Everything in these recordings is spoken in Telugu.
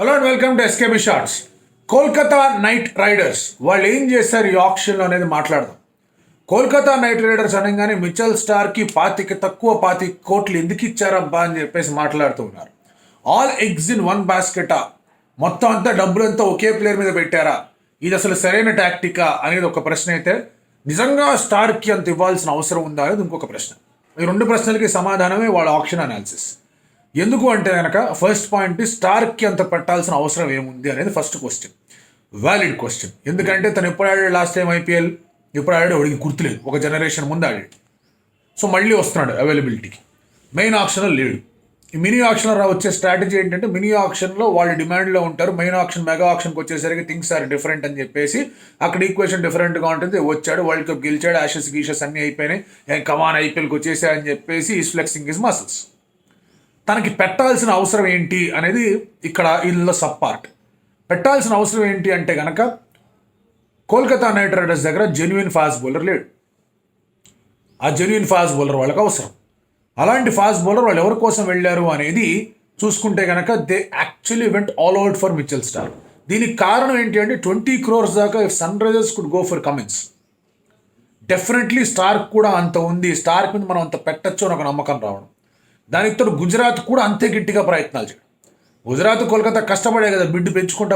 Hello and welcome to SKB shorts. Kolkata night Riders వాళ్ళు ఏం చేశారు ఈ ఆప్షన్లో అనేది మాట్లాడదాం. కోల్కతా నైట్ రైడర్స్ అనగానే మిచెల్ స్టార్కి తక్కువ 25 కోట్లు ఎందుకు ఇచ్చారబ్బా అని చెప్పేసి మాట్లాడుతూ ఉన్నారు. ఆల్ ఎగ్స్ ఇన్ వన్ బాస్కెటా, మొత్తం అంతా డబ్బులంతా ఒకే ప్లేయర్ మీద పెట్టారా, ఇది అసలు సరైన టాక్టికా అనేది ఒక ప్రశ్న అయితే, నిజంగా స్టార్కి అంత ఇవ్వాల్సిన అవసరం ఉందా అనేది ఇంకొక ప్రశ్న. ఈ రెండు ప్రశ్నలకి సమాధానమే వాళ్ళ ఆప్షన్ అనాలిసిస్. ఎందుకు అంటే కనుక ఫస్ట్ పాయింట్ స్టార్కి అంత పెట్టాల్సిన అవసరం ఏముంది అనేది ఫస్ట్ క్వశ్చన్, వ్యాలిడ్ క్వశ్చన్. ఎందుకంటే తను ఎప్పుడు ఆడాడు లాస్ట్ టైం ఐపీఎల్, ఎప్పుడు ఆడాడు వాడికి గుర్తులేదు, ఒక జనరేషన్ ముందు ఆడాడు. సో మళ్ళీ వస్తున్నాడు అవైలబిలిటీకి, మెయిన్ ఆప్షన్లో లేడు. ఈ మినీ ఆప్షన్లో వచ్చే స్ట్రాటజీ ఏంటంటే, మినీ ఆప్షన్లో వాళ్ళు డిమాండ్లో ఉంటారు, మెయిన్ ఆప్షన్ మెగా ఆప్షన్కి వచ్చేసరికి థింగ్స్ ఆర్ డిఫరెంట్ అని చెప్పేసి అక్కడ ఈక్వేషన్ డిఫరెంట్గా ఉంటుంది. వచ్చాడు, వరల్డ్ కప్ గెలిచాడు, యాషెస్ గీషెస్ అన్నీ అయిపోయినాయి, కమాన్ ఐపీఎల్కి వచ్చేసా అని చెప్పేసి ఈస్ ఫ్లెక్సింగ్ హిస్ మసిల్స్. తనకి పెట్టాల్సిన అవసరం ఏంటి అనేది ఇక్కడ ఇందులో సబ్ పార్ట్. పెట్టాల్సిన అవసరం ఏంటి అంటే కనుక, కోల్కతా నైట్ రైడర్స్ దగ్గర జెన్యున్ ఫాస్ట్ బౌలర్ లేడు. ఆ జెన్యున్ ఫాస్ట్ బౌలర్ వాళ్ళకి అవసరం. అలాంటి ఫాస్ట్ బౌలర్ వాళ్ళు ఎవరి కోసం వెళ్ళారు అనేది చూసుకుంటే కనుక, they actually went all out for Mitchell Starc. దీనికి కారణం ఏంటి అంటే 20 crores దాకా if Sun Risers could go for Cummins, definitely Starc కూడా అంత ఉంది, స్టార్క్ మీద మనం అంత పెట్టచ్చు అని ఒక నమ్మకం రావడం. దానితో గుజరాత్ కూడా అంతే గట్టిగా ప్రయత్నాలు చేయడం. గుజరాత్ కోల్కతా కష్టపడే కదా, బిడ్ పెంచుకుంటా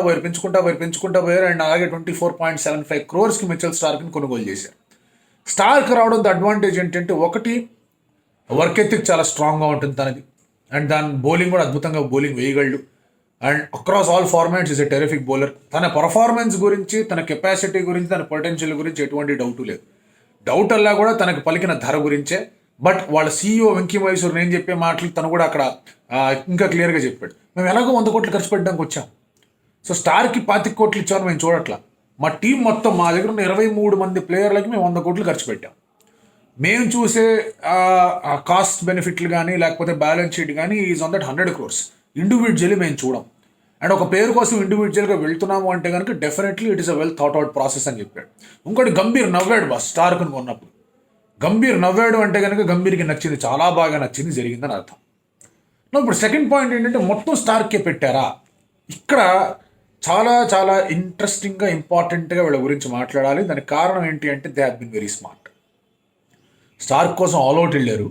పోయారు. అండ్ అలాగే 24.75 crores మిచెల్ స్టార్క్ని కొనుగోలు చేశారు. స్టార్క్ రావడంతో అడ్వాంటేజ్ ఏంటంటే, ఒకటి వర్క్ ఎథిక్ చాలా స్ట్రాంగ్గా ఉంటుంది తనది, అండ్ దాని బౌలింగ్ కూడా అద్భుతంగా బౌలింగ్ వేయగలడు. And across all formats is a terrific bowler. తన పర్ఫార్మెన్స్ గురించి, తన కెపాసిటీ గురించి, తన పొటెన్షియల్ గురించి ఎటువంటి డౌటు లేదు. డౌట్ అలా కూడా తనకు పలికిన ధర గురించే. బట్ వాళ్ళ సీఈఓ వెంకీ మైసూర్ నేను చెప్పే మాటలు తను కూడా అక్కడ ఇంకా క్లియర్గా చెప్పాడు. మేము ఎలాగో 100 కోట్లు ఖర్చు పెట్టడానికి వచ్చాం, సో స్టార్కి 25 కోట్లు ఇచ్చామని మేము చూడట్లా. మా టీం మొత్తం, మా దగ్గర ఉన్న 23 మంది ప్లేయర్లకి మేము 100 కోట్లు ఖర్చు పెట్టాం. మేము చూసే కాస్ట్ బెనిఫిట్లు కానీ లేకపోతే బ్యాలెన్స్ షీట్ కానీ is on that 100 crores. Individually మేము చూడం. అండ్ ఒక పేరు కోసం ఇండివిజువల్గా వెళ్తున్నాము అంటే కనుక definitely it is a well thought out process అని చెప్పాడు. ఇంకోటి గంభీర్ నవ్వాడు బాస్ స్టార్క్ని కొన్నప్పుడు. గంభీర్ నవ్వాడు అంటే కనుక గంభీర్కి నచ్చింది, చాలా బాగా నచ్చింది, జరిగిందని అర్థం. ఇప్పుడు సెకండ్ పాయింట్ ఏంటంటే, మొత్తం స్టార్కే పెట్టారా? ఇక్కడ చాలా చాలా ఇంట్రెస్టింగ్గా ఇంపార్టెంట్గా వీళ్ళ గురించి మాట్లాడాలి. దానికి కారణం ఏంటి అంటే, they have been very smart. Starc కోసం ఆల్అవుట్ వెళ్ళారు,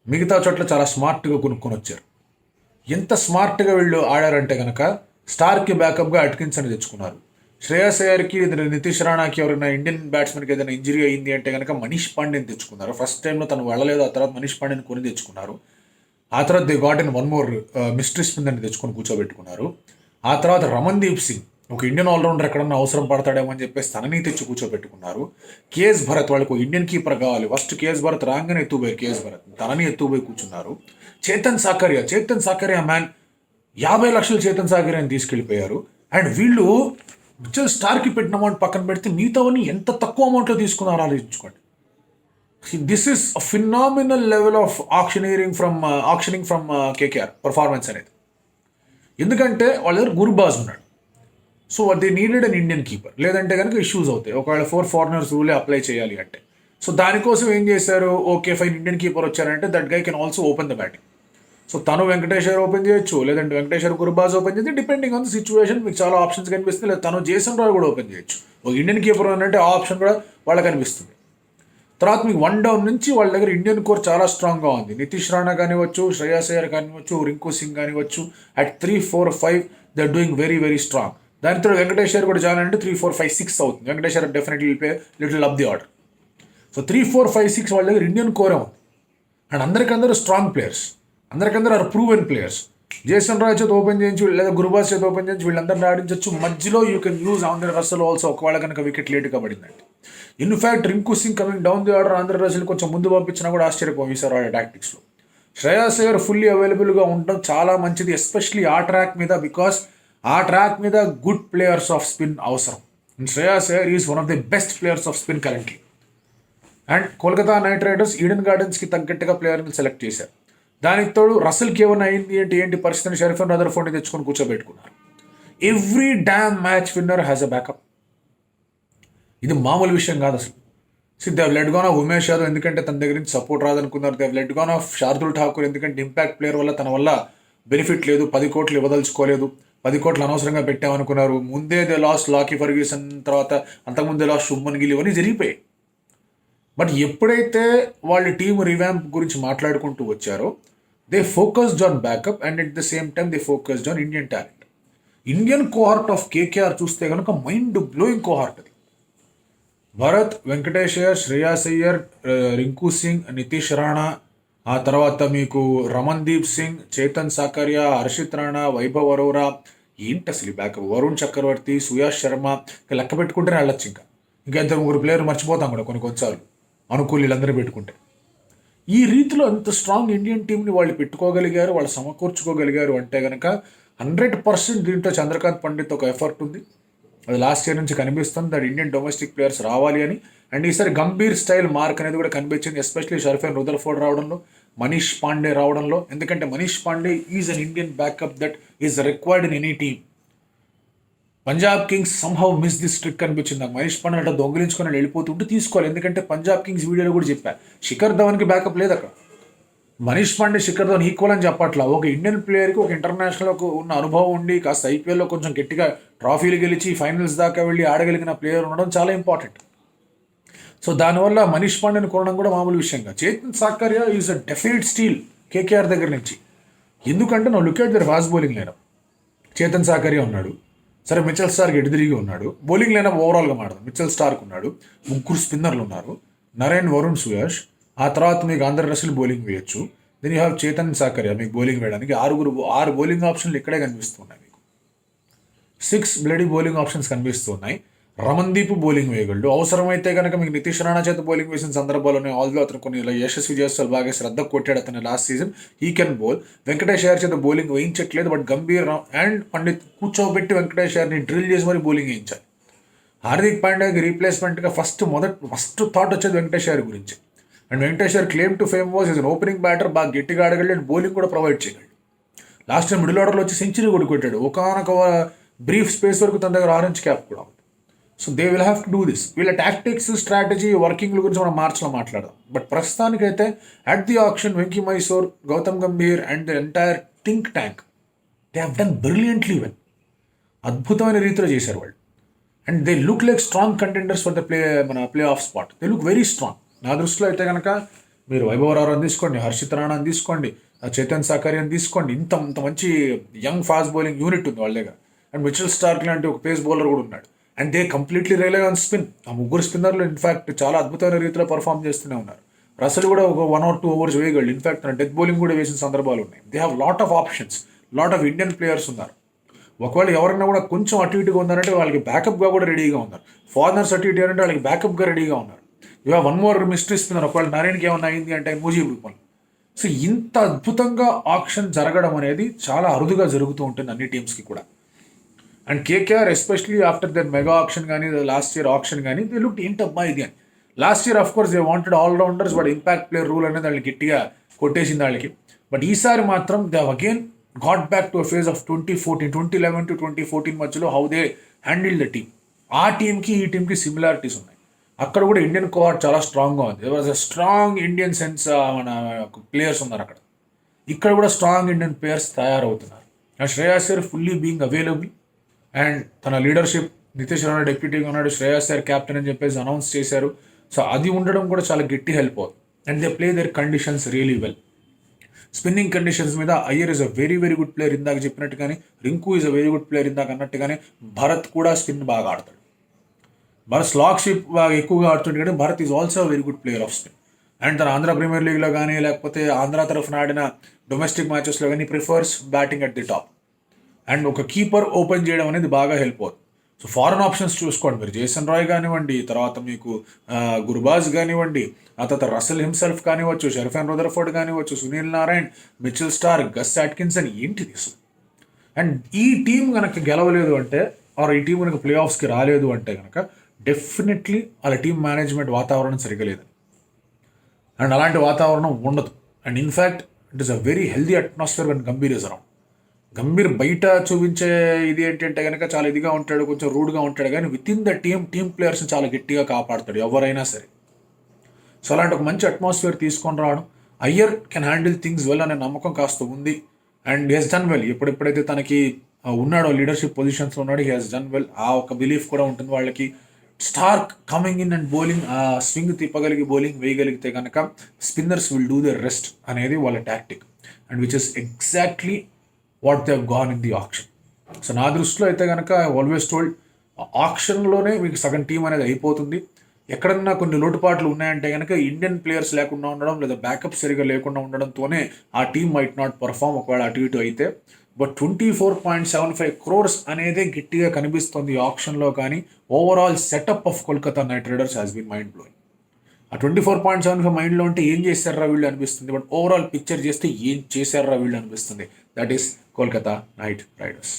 మిగతా చోట్ల చాలా స్మార్ట్గా కొనుక్కొని వచ్చారు. ఎంత స్మార్ట్గా వీళ్ళు ఆడారంటే కనుక, స్టార్కి బ్యాకప్గా అట్కిన్సన్ తెచ్చుకున్నారు. శ్రేయస్ అయ్యర్కి, నితీష్ రాణాకి, ఎవరైనా ఇండియన్ బ్యాట్స్మెన్కి ఏదైనా ఇంజరీ అయింది అంటే కనుక మనీష్ పాండేని తెచ్చుకున్నారు. ఫస్ట్ టైంలో తను వెళ్ళలేదు, ఆ తర్వాత మనీష్ పాండేని కొని తెచ్చుకున్నారు. ఆ తర్వాత they got in one more mystery స్పిన్నర్ని తెచ్చుకొని కూర్చోబెట్టుకున్నారు. ఆ తర్వాత రమన్దీప్ సింగ్, ఒక ఇండియన్ ఆల్రౌండర్ ఎక్కడన్నా అవసరం పడతాడేమో అని చెప్పేసి తనని తెచ్చి కూర్చోబెట్టుకున్నారు. కేఎస్ భరత్, వాళ్ళకు ఇండియన్ కీపర్ కావాలి, ఫస్ట్ కేఎస్ భరత్ రాగానే ఎత్తుపోయారు. కేఎస్ భరత్ తనని ఎత్తుపోయి కూర్చున్నారు. చేతన్ సాకరియా మ్యాన్ 50 లక్షలు చేతన్ సాకర్యాని తీసుకెళ్ళిపోయారు. అండ్ వీళ్ళు మిచెల్ స్టార్కి పెట్టిన అమౌంట్ పక్కన పెడితే మిగతావన్నీ ఎంత తక్కువ అమౌంట్లో తీసుకున్నారో ఆలోచించుకోండి. This is a phenomenal level of auctioning from KKR performance అనేది. ఎందుకంటే వాళ్ళ దగ్గర గుర్బాజ్ ఉన్నాడు, so they needed an Indian keeper, లేదంటే కనుక ఇష్యూస్ అవుతాయి ఒకవేళ 4 foreigners రూలే అప్లై చేయాలి అంటే. సో దానికోసం ఏం చేశారు, ఓకే ఫైన్, ఇండియన్ కీపర్ వచ్చారంటే that guy can also open the batting. So తను వెంకటేశ్వర్ ఓపెన్ చేయొచ్చు, లేదంటే వెంకటేశ్వర్ గుర్బాజ్ ఓపెన్ చేస్తే, డిపెండింగ్ ఆన్ ద సిచ్యువేషన్ మీకు చాలా ఆప్షన్స్ కనిపిస్తుంది. లేదా తను జేసన్ రాయ్ కూడా ఓపెన్ చేయొచ్చు. ఒక ఇండియన్ కీపర్ అంటే ఆ ఆప్షన్ కూడా వాళ్ళకి కనిపిస్తుంది. తర్వాత మీకు 1 down నుంచి వాళ్ళ దగ్గర ఇండియన్ కోర్ చాలా స్ట్రాంగ్గా ఉంది. నితీష్ రాణా కానివ్వచ్చు, శ్రేయస్ అయ్యర్ కానివ్వచ్చు, రింకు సింగ్ కానివ్వచ్చు, at 3, 4, 5 they are doing very very strong. దానితో వెంకటేశ్వర్ కూడా జాయిన్ అంటే 3, 4, 5, 6 అవుతుంది. Venkateshwar definitely play little up the order. So 3, 4, 5, 6 వాళ్ళ దగ్గర ఇండియన్ కోరే ఉంది. అండ్ అందరికందరూ స్ట్రాంగ్ ప్లేయర్స్, అందరికందరూ are proven players. Jason Roy చేత ఓపెన్ చేయించు, లేదా గురుబాజ్ చేత ఓపెన్ చేయించి వీళ్ళందరినీ ఆడించవచ్చు. మధ్యలో you can use Andhra Russell also, ఒకవేళ కనుక వికెట్ లేట్గా పడిందండి. In fact Rinku Singh coming down the order, Andhra Russell కొంచెం ముందు పంపించినా కూడా ఆశ్చర్యపోయి సార్ వాళ్ళ టాక్టిక్స్లో. శ్రేయస్ అయ్యర్ ఫుల్లీ అవైలబుల్గా ఉండడం చాలా మంచిది, ఎస్పెషలీ ఆ ట్రాక్ మీద, బికాస్ ఆ ట్రాక్ మీద గుడ్ ప్లేయర్స్ ఆఫ్ స్పిన్ అవసరం. And Shreyas Iyer is one of the best players of spin currently. And Kolkata night riders Eden గార్డెన్స్కి తగ్గట్టుగా ప్లేయర్ని సెలెక్ట్ చేశారు. దానికి తోడు రసల్కి ఏమైనా అయింది అంటే ఏంటి పరిస్థితిని షరీఫ్ రదర్ఫోర్డ్ని తెచ్చుకొని కూర్చోబెట్టుకున్నారు. Every damn match winner has a backup. ఇది మామూలు విషయం కాదు అసలు. They have let gone off Umesh Yadav, ఎందుకంటే తన దగ్గర నుంచి సపోర్ట్ రాదనుకున్నారు. They have let gone off Shardul Thakur, ఎందుకంటే ఇంపాక్ట్ ప్లేయర్ వల్ల తన వల్ల బెనిఫిట్ లేదు, 10 కోట్లు ఇవ్వదలుచుకోలేదు. 10 కోట్లు అనవసరంగా పెట్టామనుకున్నారు. ముందే దే లాస్ట్ లాకీ ఫర్గ్యూసన్, తర్వాత అంతకుముందే లాస్ట్ శుభ్మన్ గిల్, ఇవన్నీ జరిగిపోయాయి. బట్ ఎప్పుడైతే వాళ్ళ టీం రివ్యాంప్ గురించి మాట్లాడుకుంటూ వచ్చారో they focused on backup and at the same time they focused on Indian talent. Indian cohort of KKR చూస్తే కనుక మైండ్ బ్లోయింగ్ కోహార్ట్ అది. భరత్, వెంకటేష్ అయ్యర్, శ్రేయాస్ అయ్యర్, రింకు సింగ్, నితీష్ రాణా, ఆ తర్వాత మీకు రమన్దీప్ సింగ్, చేతన్ సాకర్యా, హర్షిత్ రాణా, వైభవ్ అరోరా, ఏంటి అసలు ఈ బ్యాకప్, వరుణ్ చక్రవర్తి, సుయాష్ శర్మ, ఇంకా లెక్క పెట్టుకుంటేనే వెళ్ళొచ్చు. ఇంకా 2-3 ప్లేయర్ మర్చిపోతాం కూడా కొన్నిసార్లు అనుకూలు వీళ్ళందరూ పెట్టుకుంటే. ఈ రీతిలో అంత స్ట్రాంగ్ ఇండియన్ టీంని వాళ్ళు పెట్టుకోగలిగారు, వాళ్ళు సమకూర్చుకోగలిగారు అంటే కనుక 100% దీంట్లో చంద్రకాంత్ పండిత్ ఒక ఎఫర్ట్ ఉంది. అది లాస్ట్ ఇయర్ నుంచి కనిపిస్తుంది దట్ ఇండియన్ డొమెస్టిక్ ప్లేయర్స్ రావాలి అని. అండ్ ఈసారి గంభీర్ స్టైల్ మార్క్ అనేది కూడా కనిపించింది, ఎస్పెషలీ షర్ఫెన్ రుదర్ఫోర్డ్ రావడంలో, మనీష్ పాండే రావడంలో. ఎందుకంటే Manish Pandey is an Indian backup that is required in any team. Punjab Kings somehow miss this trick అనిపించింది నాకు. మనీష్ పాండే అట్లా దొంగిలించుకొని వెళ్ళిపోతుంటే తీసుకోవాలి. ఎందుకంటే పంజాబ్ కింగ్స్ వీడియోలో కూడా చెప్పా, శిఖర్ ధవన్కి బ్యాకప్ లేదు అక్కడ. మనీష్ పాండే శిఖర్ ధవన్ ఈక్వల్ అని చెప్పట్లా. ఒక ఇండియన్ ప్లేయర్కి ఒక ఇంటర్నేషనల్ ఉన్న అనుభవం ఉండి కాస్త ఐపీఎల్లో కొంచెం గట్టిగా ట్రాఫీలు గెలిచి ఫైనల్స్ దాకా వెళ్ళి ఆడగలిగిన ప్లేయర్ ఉండడం చాలా ఇంపార్టెంట్. సో దానివల్ల మనీష్ పాండేని కొనడం కూడా మామూలు విషయంగా. Chetan Sakariya is a definite steal KKR దగ్గర నుంచి. ఎందుకంటే నా look at their fast bowling lineup. Chetan Sakariya ఉన్నాడు, సరే మిచెల్ స్టార్క్ ఎదురుగా ఉన్నాడు. బౌలింగ్ లైనప్ ఓవరాల్గా మాడదాం. మిచెల్ స్టార్క్ ఉన్నాడు, 3 స్పిన్నర్లు ఉన్నారు, నరేన్, వరుణ్, సుయాష్. ఆ తర్వాత మీకు ఆంధ్ర రసల్ బౌలింగ్ వేయొచ్చు. దెన్ యూ హ్యావ్ చేతన్ సాకర్యా మీకు బౌలింగ్ వేయడానికి 6 బౌలింగ్ ఆప్షన్లు ఇక్కడే కనిపిస్తున్నాయి మీకు. 6 బ్లడీ బౌలింగ్ ఆప్షన్స్ కనిపిస్తున్నాయి. రమన్దీప్ బౌలింగ్ వేయగలడు. అవసరమైతే కనుక మీకు నితీష్ రాణా చేత బౌలింగ్ వేసిన సందర్భాల్లోనే ఆల్దో అతను కొన్ని యశస్వి జైస్వాల్ బాగా శ్రద్ధ కొట్టాడు అతను last season, he can bowl. Venkatesh Iyer చేత బౌలింగ్ వేయించట్లేదు, బట్ గంభీర్ అండ్ పండిత్ కూర్చోబెట్టి వెంకటేష్ అయ్యర్ని డ్రిల్ చేసి మరి బౌలింగ్ వేయించాలి. హార్దిక్ పాండ్యాకి రీప్లేస్మెంట్గా ఫస్ట్ థాట్ వచ్చేది వెంకటేష్ అయ్యర్ గురించి. And Venkatesh Iyer claim to fame was is an opening batter, బాగా గట్టిగా ఆడగలడు అండ్ బౌలింగ్ కూడా ప్రొవైడ్ చేయగలడు. లాస్ట్ టైం మిడిల్ ఆర్డర్లో వచ్చి సెంచరీ కూడా కొట్టాడు. ఒకనొక బ్రీఫ్ స్పేస్ వరకు తన దగ్గర ఆరెంజ్ క్యాప్ కూడా ఉంది. So they will have to do this. వీళ్ళ టాక్టిక్స్, స్ట్రాటజీ, వర్కింగ్ గురించి మనం మార్చ్లో మాట్లాడదాం. బట్ ప్రస్తుతానికైతే at the auction Venky Mysore, Gautam Gambhir and the entire think tank they have done brilliantly well. అద్భుతమైన రీతిలో చేశారు వాళ్ళు. And they look like strong contenders for the play off spot. They look very strong. నా దృష్టిలో అయితే కనుక మీరు వైభవ్ రారాని తీసుకోండి, హర్షిత్ రాణాని తీసుకోండి, చేతన్ సాకర్యాని తీసుకోండి, ఇంత మంచి యంగ్ ఫాస్ట్ బౌలింగ్ యూనిట్ ఉంది వాళ్ళ దగ్గర. అండ్ మిచెల్ స్టార్క్ లాంటి ఒక పేస్ బౌలర్ కూడా ఉన్నాడు. And they completely rely on spin. ఆ 3 స్పిన్నర్లు ఇన్ఫాక్ట్ చాలా అద్భుతమైన రీతిలో పర్ఫామ్ చేస్తూనే ఉన్నారు. రసల్ కూడా ఒక 1 or 2 overs వేయగలడు. ఇన్ఫాక్ట్ తన డెత్ బౌలింగ్ కూడా వేసిన సందర్భాలు ఉన్నాయి. They have lot of options, lot of Indian players ఉన్నారు. ఒకవేళ ఎవరైనా కూడా కొంచెం అటు ఇటుగా ఉన్నారంటే వాళ్ళకి బ్యాకప్గా కూడా రెడీగా ఉన్నారు. ఫారినర్స్ అటు ఇటు అంటే వాళ్ళకి బ్యాకప్గా రెడీగా ఉన్నారు. ఇవా 1 more మిస్టరీ స్పిన్నర్ ఒకవేళ నరేన్కి ఏమన్నా అయింది అంటే ముజీబ్ రూపంలో. సో ఇంత అద్భుతంగా ఆక్షన్ జరగడం అనేది చాలా అరుదుగా జరుగుతూ ఉంటుంది అన్ని టీమ్స్కి కూడా. And KKR especially after that mega auction కానీ లాస్ట్ ఇయర్ ఆప్షన్ కానీ దే లుక్ ఏంటబ్బా ఇది అని. Last year of course they wanted all-rounders, but impact player rule అనేది వాళ్ళకి గట్టిగా కొట్టేసింది వాళ్ళకి. బట్ ఈసారి మాత్రం they again got back to phase of 2011 to 2014 మధ్యలో how they handle the team. ఆ టీంకి ఈ టీంకి సిమిలారిటీస్ ఉన్నాయి. అక్కడ కూడా ఇండియన్ కోఆర్ట్ చాలా స్ట్రాంగ్గా ఉంది. There was a strong Indian sense మన ప్లేయర్స్ ఉన్నారు అక్కడ. ఇక్కడ కూడా స్ట్రాంగ్ ఇండియన్ ప్లేయర్స్ తయారవుతున్నారు. And Shreyas Iyer fully being available and తన లీడర్షిప్, నితీష్ రాణా డిప్యూటీగా ఉన్నాడు, శ్రేయాస్ అయ్యర్ క్యాప్టెన్ అని చెప్పేసి అనౌన్స్ చేశారు. సో అది ఉండడం కూడా చాలా గట్టి హెల్ప్ అవుతుంది. And they play their conditions really well. Spinning conditions మీద Iyer is a very very good player ఇందాక చెప్పినట్టుగానే, Rinku is a very good player ఇందాక అన్నట్టుగానే, భరత్ కూడా స్పిన్ బాగా ఆడతాడు. భరత్ స్లాగ్ షిప్ బాగా ఎక్కువగా ఆడుతుంటే కానీ Bharat is also very good player of spin. And తన ఆంధ్ర ప్రీమియర్ లీగ్లో కానీ లేకపోతే ఆంధ్ర తరఫున ఆడిన డొమెస్టిక్ మ్యాచెస్లో కానీ prefers batting at the top. And ఒక కీపర్ ఓపెన్ చేయడం అనేది బాగా హెల్ప్ అవుతుంది. సో ఫారెన్ ఆప్షన్స్ చూసుకోండి మీరు, జేసన్ రాయ్ కానివ్వండి, తర్వాత మీకు గుర్బాజ్ కానివ్వండి, ఆ తర్వాత రసల్ హిమ్సెల్ఫ్ కానివ్వచ్చు, షర్ఫెన్ రుదర్ఫోర్డ్ కానివ్వచ్చు, Sunil Narine, Mitchell Starc, Gus Atkinson, ఏంటిది అసలు. అండ్ ఈ టీం కనుక గెలవలేదు అంటే ఆర్ ఈ టీం కనుక ప్లే ఆఫ్స్కి రాలేదు అంటే కనుక డెఫినెట్లీ వాళ్ళ టీం మేనేజ్మెంట్ వాతావరణం సరిగా లేదని. అండ్ అలాంటి వాతావరణం ఉండదు. And in fact it is a very healthy atmosphere when Gambhir is around. Gambhir బయట చూపించే ఇది ఏంటంటే కనుక చాలా ఇదిగా ఉంటాడు, కొంచెం రూడ్గా ఉంటాడు, కానీ విత్ ఇన్ ద టీమ్ ప్లేయర్స్ని చాలా గట్టిగా కాపాడుతాడు ఎవరైనా సరే. సో అలాంటి ఒక మంచి అట్మాస్ఫియర్ తీసుకొని రావడం, Iyer can handle things well అనే నమ్మకం కాస్త ఉంది. And he's done well. ఎప్పుడెప్పుడైతే తనకి ఉన్నాడు, లీడర్షిప్ పొజిషన్స్లో ఉన్నాడు, హీ హాస్ డన్ వెల్. ఆ ఒక బిలీఫ్ కూడా ఉంటుంది వాళ్ళకి. Starc coming in and bowling, swing తిప్పగలిగి బౌలింగ్ వేయగలిగితే కనుక spinners will do the rest అనేది వాళ్ళ tactic, and which is exactly what they gone in the option. So నా దృష్టిలో అయితే కనుక ఐ ఆల్వేస్ టోల్డ్, ఆప్షన్లోనే మీకు సగం టీం అనేది అయిపోతుంది. ఎక్కడన్నా కొన్ని లోటుపాట్లు ఉన్నాయంటే కనుక ఇండియన్ ప్లేయర్స్ లేకుండా ఉండడం, లేదా బ్యాకప్ సరిగా లేకుండా ఉండడంతోనే ఆ టీం మైట్ నాట్ పర్ఫామ్ ఒకవేళ అటు ఇటు అయితే. బట్ 24.75 crores అనేది గట్టిగా కనిపిస్తుంది ఆప్షన్లో. కానీ overall setup of Kolkata night Riders has been mind blowing. ఆ 24.75 మైండ్లో ఉంటే ఏం చేశారా వీళ్ళు అనిపిస్తుంది, బట్ ఓవరాల్ పిక్చర్ చేస్తే ఏం చేశారా వీళ్ళు అనిపిస్తుంది. That is Kolkata night riders.